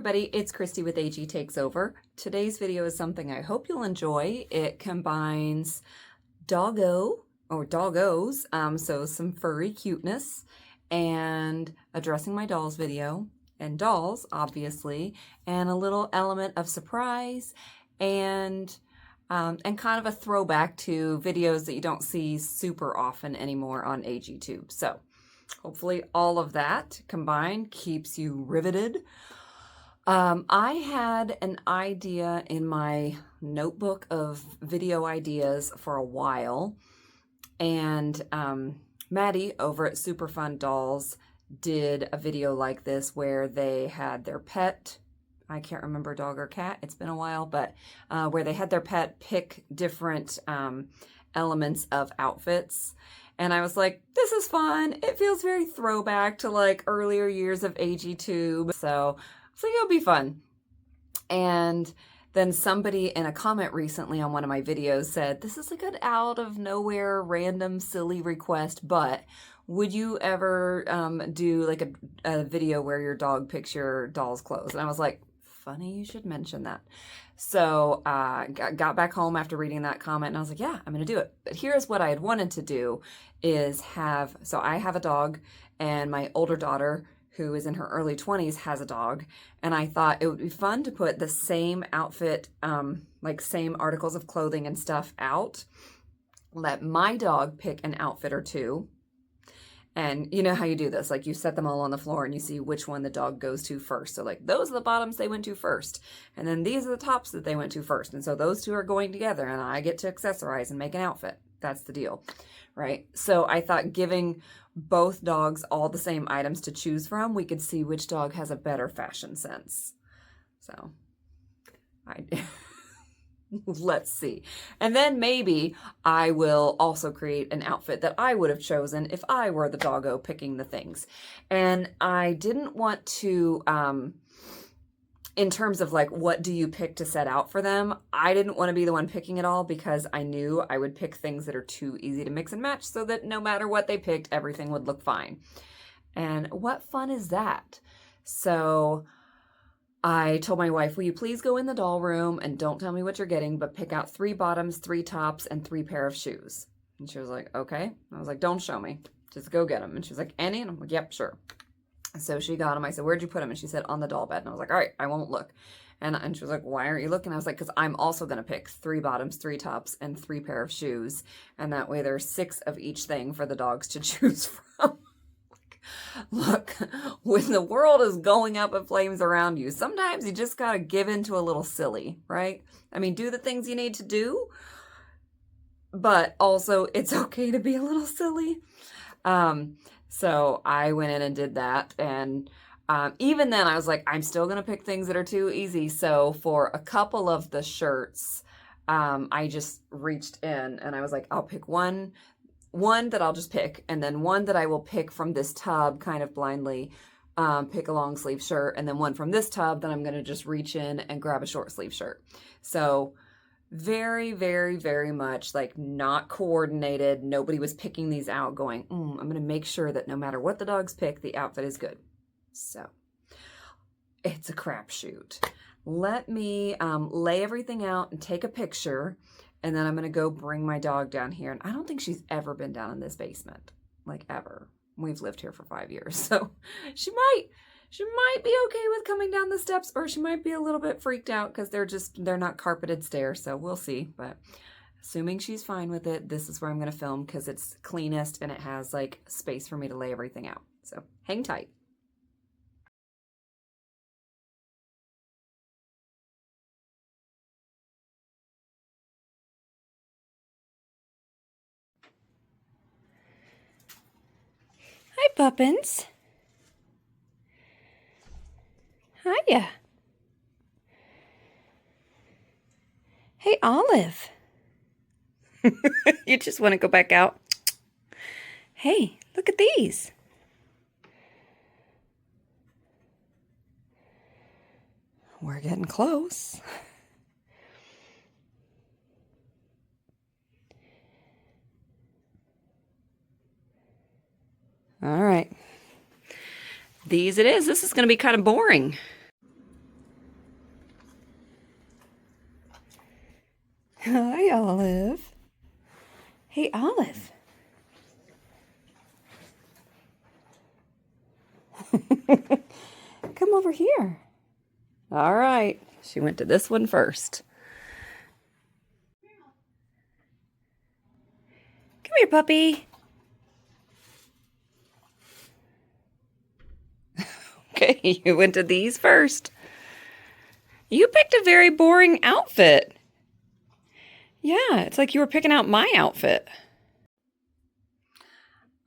everybody, it's Kristie with AG Takes Over. Today's video is something I hope you'll enjoy. It combines doggo or doggos, so some furry cuteness, and addressing my dolls video, and dolls, obviously, and a little element of surprise, and kind of a throwback to videos that you don't see super often anymore on AGTube. So hopefully all of that combined keeps you riveted. I had an idea in my notebook of video ideas for a while, and Maddie over at Super Fun Dolls did a video like this where they had their pet, I can't remember, dog or cat, it's been a while, but where they had their pet pick different elements of outfits. And I was like, this is fun. It feels very throwback to like earlier years of AGTube. So I was like, it'll be fun. And then somebody in a comment recently on one of my videos said, this is like an out of nowhere random silly request, but would you ever do like a video where your dog picks your doll's clothes? And I was like, funny you should mention that. So got back home after reading that comment and I was like, yeah, I'm gonna do it. But here's what I had wanted to do is so I have a dog and my older daughter, who is in her early 20s, has a dog. And I thought it would be fun to put the same outfit, like same articles of clothing and stuff out, let my dog pick an outfit or two. And you know how you do this, like you set them all on the floor and you see which one the dog goes to first. So like those are the bottoms they went to first. And then these are the tops that they went to first. And so those two are going together and I get to accessorize and make an outfit. That's the deal, right? So I thought giving both dogs all the same items to choose from, we could see which dog has a better fashion sense. So let's see. And then maybe I will also create an outfit that I would have chosen if I were the doggo picking the things. And I didn't want to, in terms of like, what do you pick to set out for them? I didn't want to be the one picking it all because I knew I would pick things that are too easy to mix and match so that no matter what they picked, everything would look fine. And what fun is that? So I told my wife, will you please go in the doll room and don't tell me what you're getting, but pick out 3 bottoms, 3 tops, and 3 pair of shoes. And she was like, okay. I was like, don't show me. Just go get them. And she was like, any? And I'm like, yep, sure. So she got them. I said, where'd you put them? And she said, on the doll bed. And I was like, all right, I won't look. And she was like, why aren't you looking? I was like, because I'm also going to pick 3 bottoms, 3 tops, and 3 pair of shoes. And that way there's 6 of each thing for the dogs to choose from. Look, when the world is going up in flames around you, sometimes you just got to give in to a little silly, right? I mean, do the things you need to do, but also it's okay to be a little silly. So I went in and did that. And even then I was like, I'm still going to pick things that are too easy. So for a couple of the shirts, I just reached in and I was like, I'll pick one that I'll just pick, and then one that I will pick from this tub kind of blindly, pick a long sleeve shirt, and then one from this tub that I'm going to just reach in and grab a short sleeve shirt. So very, very, very much like not coordinated. Nobody was picking these out going, I'm going to make sure that no matter what the dogs pick, the outfit is good. So it's a crapshoot. Let me lay everything out and take a picture. And then I'm going to go bring my dog down here. And I don't think she's ever been down in this basement, like ever. We've lived here for 5 years. So she might be okay with coming down the steps, or she might be a little bit freaked out because they're not carpeted stairs. So we'll see. But assuming she's fine with it, this is where I'm going to film because it's cleanest and it has like space for me to lay everything out. So hang tight. Hi, Puppins. Hiya. Hey, Olive. You just want to go back out? Hey, look at these. We're getting close. All right. These it is. This is going to be kind of boring. Come over here. All right. She went to this one first. Come here, puppy. Okay, you went to these first. You picked a very boring outfit. Yeah, it's like you were picking out my outfit.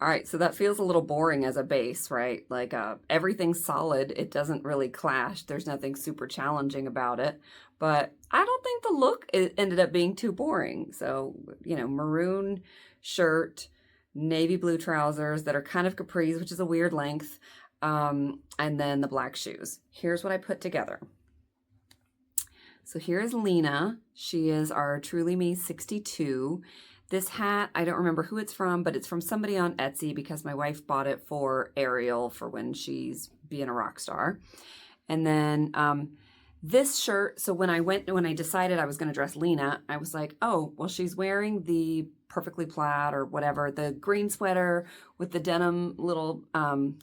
All right, so that feels a little boring as a base, right? Like everything's solid. It doesn't really clash. There's nothing super challenging about it. But I don't think the look ended up being too boring. So, you know, maroon shirt, navy blue trousers that are kind of capris, which is a weird length, and then the black shoes. Here's what I put together. So here is Lena. She is our Truly Me 62. This hat, I don't remember who it's from, but it's from somebody on Etsy because my wife bought it for Ariel for when she's being a rock star. And then this shirt, so when I decided I was going to dress Lena, I was like, oh, well, she's wearing the perfectly plaid or whatever, the green sweater with the denim little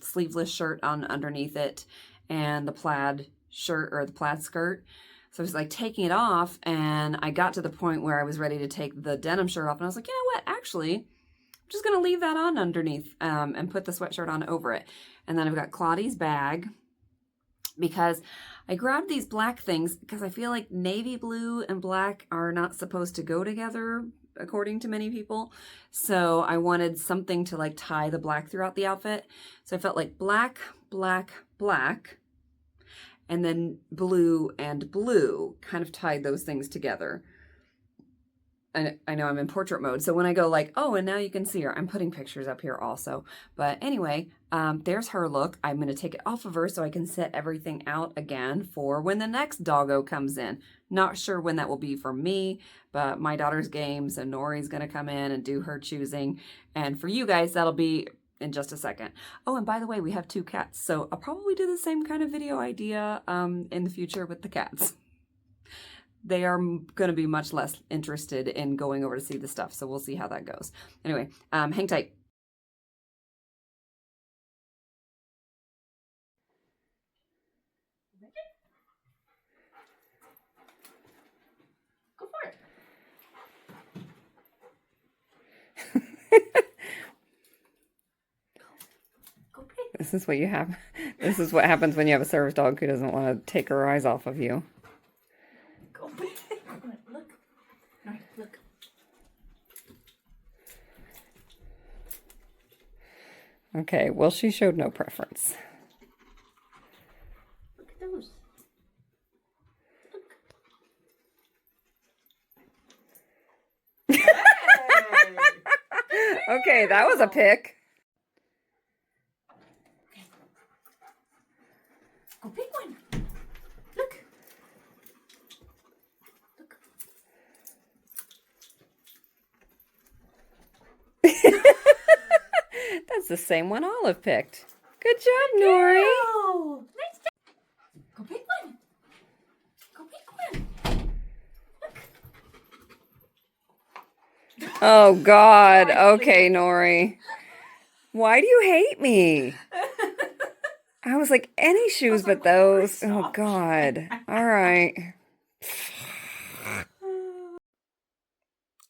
sleeveless shirt on underneath it and the plaid shirt or the plaid skirt. So I was like taking it off, and I got to the point where I was ready to take the denim shirt off, and I was like, you know what, actually, I'm just going to leave that on underneath and put the sweatshirt on over it. And then I've got Claudie's bag, because I grabbed these black things because I feel like navy blue and black are not supposed to go together, according to many people. So I wanted something to like tie the black throughout the outfit. So I felt like black, black, black, and then blue and blue, kind of tied those things together. And I know I'm in portrait mode, so when I go like, oh, and now you can see her, I'm putting pictures up here also. But anyway, there's her look. I'm going to take it off of her so I can set everything out again for when the next doggo comes in. Not sure when that will be for me, but my daughter's game, so Nori's going to come in and do her choosing. And for you guys, that'll be in just a second. Oh, and by the way, we have 2 cats, so I'll probably do the same kind of video idea in the future with the cats. They are going to be much less interested in going over to see the stuff, so we'll see how that goes. Anyway, hang tight. Go for it. This is what you have. This is what happens when you have a service dog who doesn't want to take her eyes off of you. Go. Look. All right, look. Okay, well, she showed no preference. Look at those. Look. Okay, that was a pick. Go pick one. Look. Look. That's the same one Olive picked. Good job, Nori. Oh, nice job. Go pick one. Go pick one. Look. Oh, God. Okay, Nori. Why do you hate me? I was like, any shoes but those. Oh, God. All right.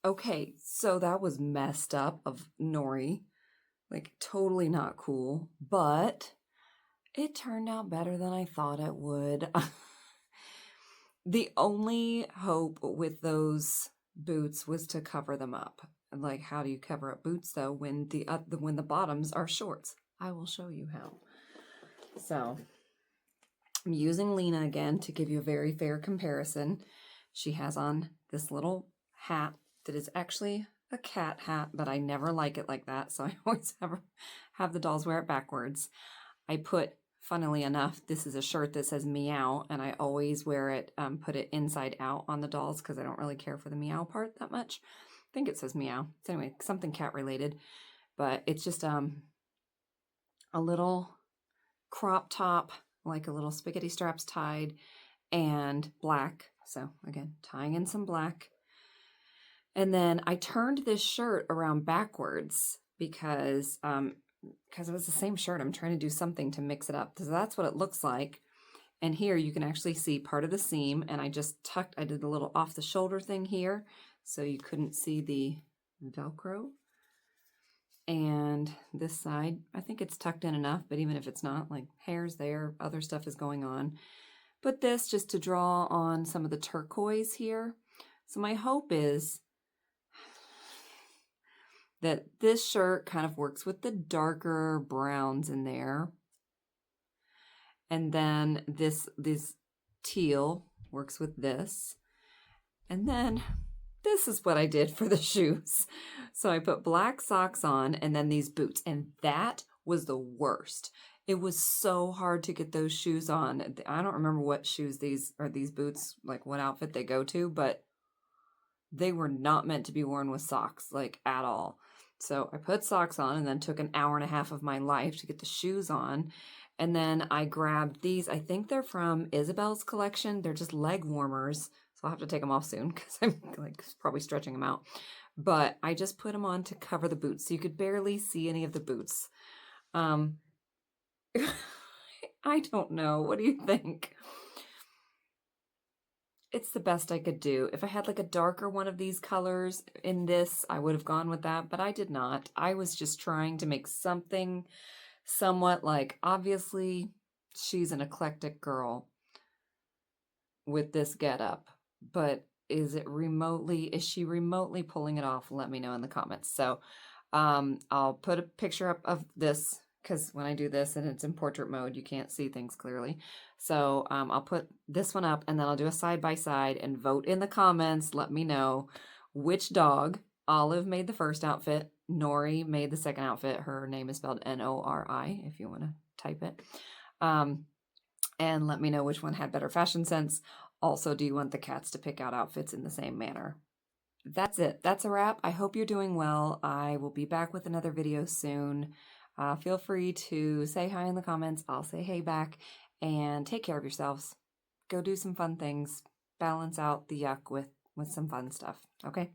Okay, so that was messed up of Nori. Like, totally not cool. But it turned out better than I thought it would. The only hope with those boots was to cover them up. Like, how do you cover up boots, though, when the bottoms are shorts? I will show you how. So I'm using Lena again to give you a very fair comparison. She has on this little hat that is actually a cat hat, but I never like it like that, so I always have the dolls wear it backwards. I put, funnily enough, this is a shirt that says meow, and I always wear it, put it inside out on the dolls because I don't really care for the meow part that much. I think it says meow. So anyway, something cat related, but it's just a little crop top, like a little spaghetti straps tied, and black. So again, tying in some black. And then I turned this shirt around backwards because because it was the same shirt, I'm trying to do something to mix it up. So that's what it looks like. And here you can actually see part of the seam, and I just tucked, I did a little off the shoulder thing here, so you couldn't see the Velcro. And this side, I think it's tucked in enough, but even if it's not, like hair's there, other stuff is going on. But this just to draw on some of the turquoise here. So my hope is that this shirt kind of works with the darker browns in there. And then this teal works with this. And then this is what I did for the shoes. So I put black socks on and then these boots. And that was the worst. It was so hard to get those shoes on. I don't remember what shoes these boots, like what outfit they go to, but they were not meant to be worn with socks, like at all. So I put socks on and then took an hour and a half of my life to get the shoes on. And then I grabbed these. I think they're from Isabel's collection. They're just leg warmers. So I'll have to take them off soon because I'm like probably stretching them out. But I just put them on to cover the boots. So you could barely see any of the boots. I don't know. What do you think? It's the best I could do. If I had like a darker one of these colors in this, I would have gone with that, but I did not. I was just trying to make something somewhat like, obviously she's an eclectic girl with this getup, but is she remotely pulling it off? Let me know in the comments. So I'll put a picture up of this because when I do this and it's in portrait mode, you can't see things clearly. So I'll put this one up and then I'll do a side-by-side and vote in the comments. Let me know which dog. Olive made the first outfit. Nori made the second outfit. Her name is spelled Nori if you want to type it. And let me know which one had better fashion sense. Also, do you want the cats to pick out outfits in the same manner? That's it. That's a wrap. I hope you're doing well. I will be back with another video soon. Feel free to say hi in the comments. I'll say hey back. And take care of yourselves. Go do some fun things. Balance out the yuck with some fun stuff. Okay?